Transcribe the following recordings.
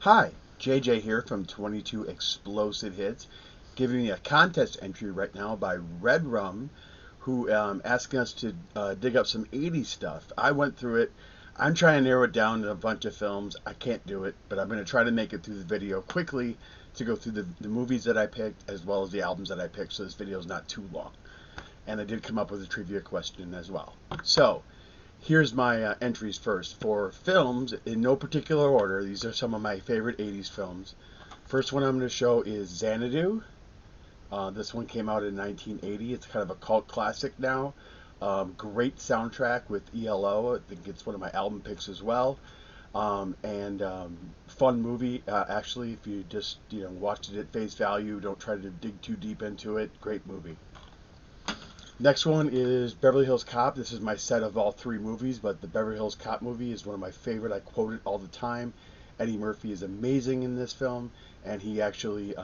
Hi, JJ here from 22 Explosive Hits, giving you a contest entry right now by Redrum, who asking us to dig up some 80s stuff. I went through it. I'm trying to narrow it down to a bunch of films. I can't do it, but I'm going to try to make it through the video quickly to go through the movies that I picked as well as the albums that I picked, so this video is not too long. And I did come up with a trivia question as well. So, here's my entries first. For films, in no particular order, these are some of my favorite 80s films. First one I'm going to show is Xanadu. This one came out in 1980. It's kind of a cult classic now. Great soundtrack with ELO. I think it's one of my album picks as well. And fun movie. Actually, if you just watched it at face value, don't try to dig too deep into it. Great movie. Next one is Beverly Hills Cop. This is my set of all three movies, but the Beverly Hills Cop movie is one of my favorite. I quote it all the time. Eddie Murphy is amazing in this film, and he actually,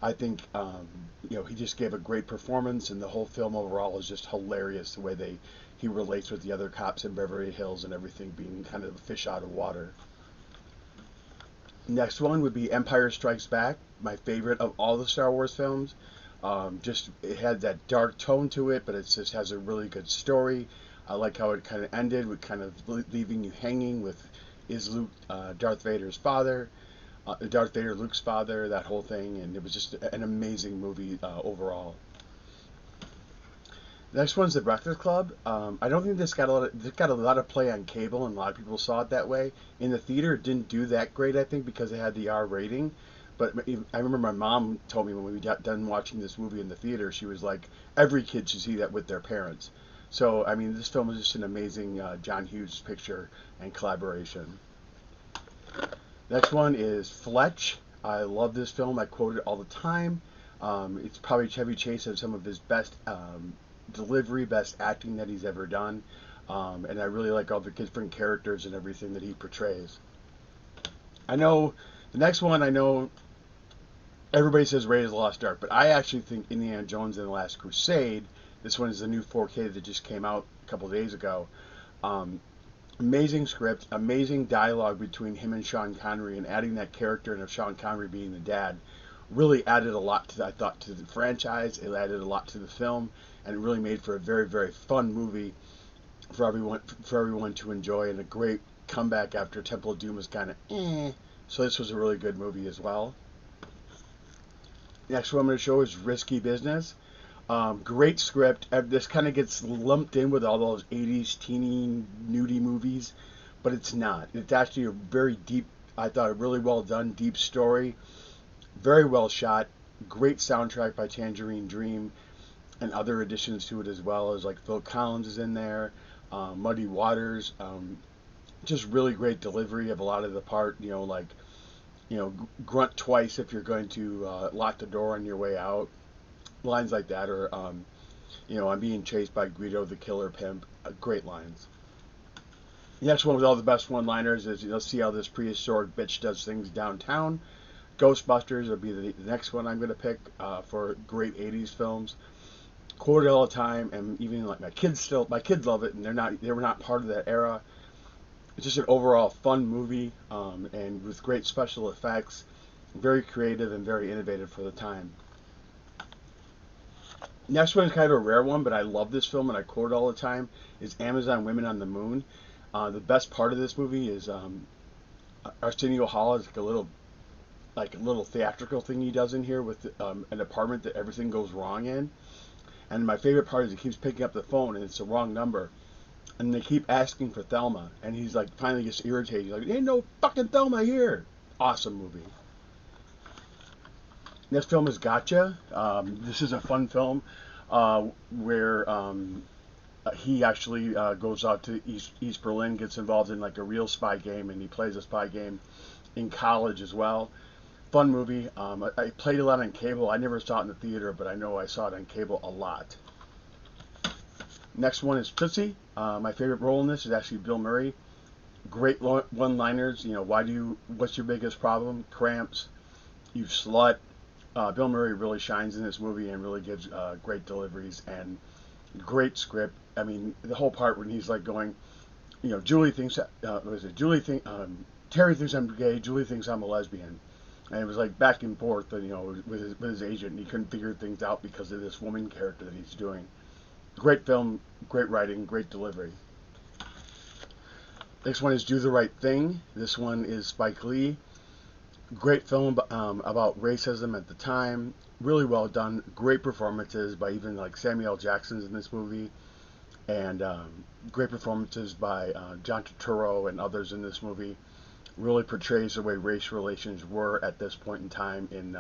I think, he just gave a great performance, and the whole film overall is just hilarious the way he relates with the other cops in Beverly Hills and everything being kind of a fish out of water. Next one would be Empire Strikes Back, my favorite of all the Star Wars films. Just it had that dark tone to it, but it just has a really good story. I like how it kind of ended with kind of leaving you hanging with, is Luke Darth Vader's father, Darth Vader Luke's father, that whole thing, and it was just an amazing movie overall. Next one's The Breakfast Club. I don't think this got a lot of play on cable, and a lot of people saw it that way. In the theater, it didn't do that great, I think, because it had the R rating. But I remember my mom told me when we got done watching this movie in the theater, she was like, every kid should see that with their parents. So, I mean, this film is just an amazing John Hughes picture and collaboration. Next one is Fletch. I love this film. I quote it all the time. It's probably Chevy Chase has some of his best delivery, best acting that he's ever done. And I really like all the different characters and everything that he portrays. I know the next one, I know everybody says Raiders of the Lost Ark, but I actually think Indiana Jones and the Last Crusade, this one is the new 4K that just came out a couple of days ago. Amazing script, amazing dialogue between him and Sean Connery, and adding that character and of Sean Connery being the dad really added a lot to, I thought, to the franchise. It added a lot to the film, and it really made for a very, very fun movie for everyone to enjoy, and a great comeback after Temple of Doom was kind of So this was a really good movie as well. Next one I'm going to show is Risky Business. Great script. This kind of gets lumped in with all those 80s teeny nudie movies, but it's not. It's actually a very deep, I thought a really well done, deep story. Very well shot. Great soundtrack by Tangerine Dream, and other additions to it as well, as like Phil Collins is in there, Muddy Waters. Just really great delivery of a lot of the part, grunt twice if you're going to lock the door on your way out. Lines like that, or, I'm being chased by Guido the Killer Pimp. Great lines. The next one with all the best one-liners is, let's see how this prehistoric bitch does things downtown. Ghostbusters will be the next one I'm going to pick for great 80s films. Quote it all the time, and even like my kids love it, and they were not part of that era. It's just an overall fun movie, and with great special effects, very creative and very innovative for the time. Next one is kind of a rare one, but I love this film and I quote it all the time, is Amazon Women on the Moon. The best part of this movie is Arsenio Hall is like a little theatrical thing he does in here with an apartment that everything goes wrong in. And my favorite part is he keeps picking up the phone and it's the wrong number. And they keep asking for Thelma. And he's like, finally gets irritated. He's like, ain't no fucking Thelma here. Awesome movie. Next film is Gotcha. This is a fun film where he actually goes out to East Berlin, gets involved in like a real spy game, and he plays a spy game in college as well. Fun movie. I played a lot on cable. I never saw it in the theater, but I know I saw it on cable a lot. Next one is Tootsie. My favorite role in this is actually Bill Murray. Great one-liners. What's your biggest problem? Cramps. You slut. Bill Murray really shines in this movie and really gives great deliveries and great script. I mean, the whole part when he's like going, Julie thinks, Terry thinks I'm gay, Julie thinks I'm a lesbian. And it was like back and forth, you know, with his agent, and he couldn't figure things out because of this woman character that he's doing. Great film, great writing, great delivery. Next one is Do the Right Thing. This one is Spike Lee. Great film about racism at the time. Really well done. Great performances by even like Samuel L. Jackson's in this movie. And great performances by John Turturro and others in this movie. Really portrays the way race relations were at this point in time in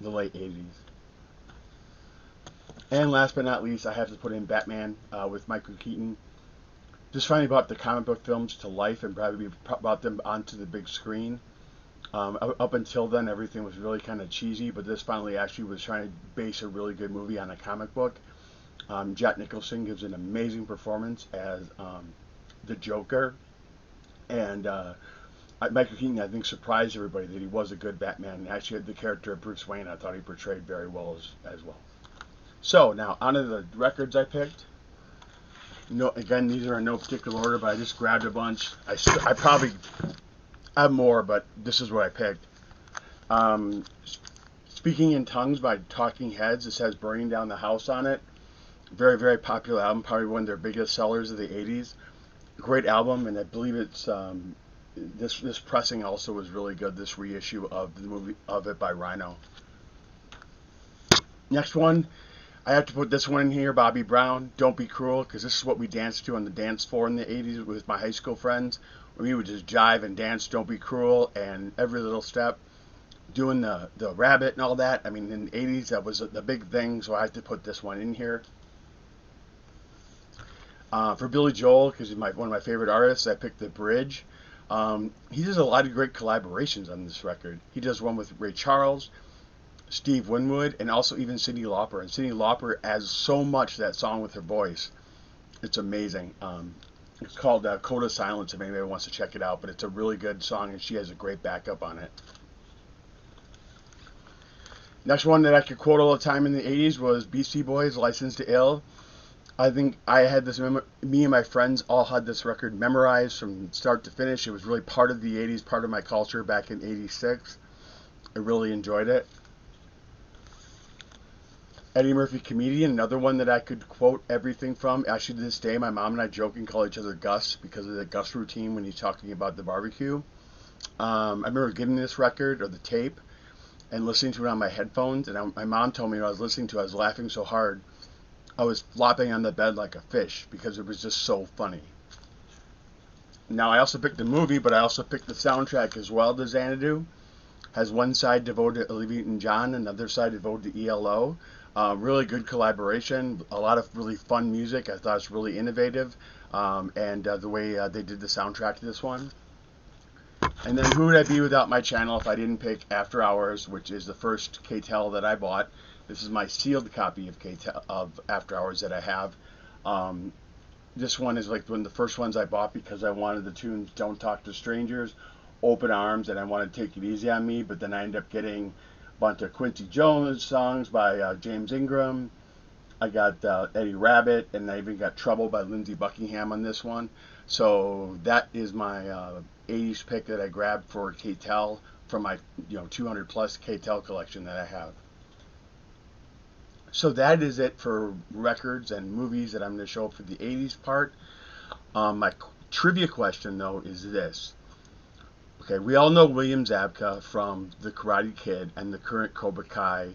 the late 80s. And last but not least, I have to put in Batman with Michael Keaton. Just finally brought the comic book films to life and probably brought them onto the big screen. Up until then, everything was really kind of cheesy, but this finally actually was trying to base a really good movie on a comic book. Jack Nicholson gives an amazing performance as the Joker, and Michael Keaton, I think, surprised everybody that he was a good Batman. And actually, the character of Bruce Wayne, I thought he portrayed very well as well. So now, on to the records I picked. No, again, these are in no particular order, but I just grabbed a bunch. I probably have more, but this is what I picked. Speaking in Tongues by Talking Heads. This has Burning Down the House on it. Very, very popular album. Probably one of their biggest sellers of the 80s. Great album, and I believe it's this pressing also was really good. This reissue of the movie of it by Rhino. Next one, I have to put this one in here, Bobby Brown, Don't Be Cruel, because this is what we danced to on the dance floor in the 80s with my high school friends. We would just jive and dance Don't Be Cruel and every little step, doing the rabbit and all that. I mean, in the 80s, that was the big thing, so I have to put this one in here. For Billy Joel, because he's one of my favorite artists, I picked The Bridge. He does a lot of great collaborations on this record. He does one with Ray Charles, Steve Winwood, and also even Cyndi Lauper. And Cyndi Lauper adds so much to that song with her voice. It's amazing. It's called Code of Silence if anybody wants to check it out, but it's a really good song, and she has a great backup on it. Next one that I could quote all the time in the 80s was Beastie Boys, License to Ill. I think I had this, me and my friends all had this record memorized from start to finish. It was really part of the 80s, part of my culture back in 86. I really enjoyed it. Eddie Murphy, Comedian, another one that I could quote everything from. Actually, to this day, my mom and I joke and call each other Gus because of the Gus routine when he's talking about the barbecue. I remember getting this record, or the tape, and listening to it on my headphones, and my mom told me when I was listening to it, I was laughing so hard, I was flopping on the bed like a fish because it was just so funny. Now, I also picked the movie, but I also picked the soundtrack as well to Xanadu. Has one side devoted to Olivia Newton-John, another side devoted to ELO. Really good collaboration, a lot of really fun music. I thought it was really innovative, and the way they did the soundtrack to this one. And then who would I be without my channel if I didn't pick After Hours, which is the first KTEL that I bought. This is my sealed copy of KTEL, of After Hours that I have. This one is like one of the first ones I bought because I wanted the tunes Don't Talk to Strangers, Open Arms, and I wanted to Take It Easy on Me, but then I ended up getting a bunch of Quincy Jones songs by James Ingram. I got Eddie Rabbit, and I even got Trouble by Lindsey Buckingham on this one. So that is my 80s pick that I grabbed for KTEL from my 200 plus KTEL collection that I have. So that is it for records and movies that I'm going to show for the 80s part. My trivia question, though, is this. Okay, we all know William Zabka from The Karate Kid and the current Cobra Kai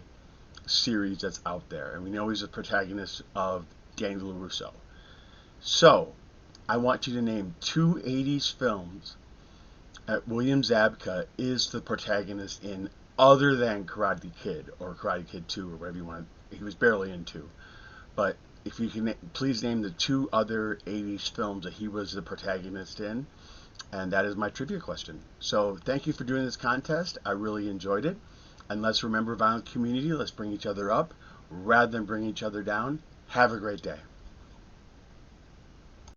series that's out there. And we know he's the protagonist of Danny LaRusso. So, I want you to name 2 80s films that William Zabka is the protagonist in other than Karate Kid or Karate Kid 2 or whatever you want to. He was barely in 2. But if you can please name the 2 other 80s films that he was the protagonist in. And that is my trivia question. So thank you for doing this contest. I really enjoyed it. And let's remember, violent community, let's bring each other up rather than bring each other down. Have a great day.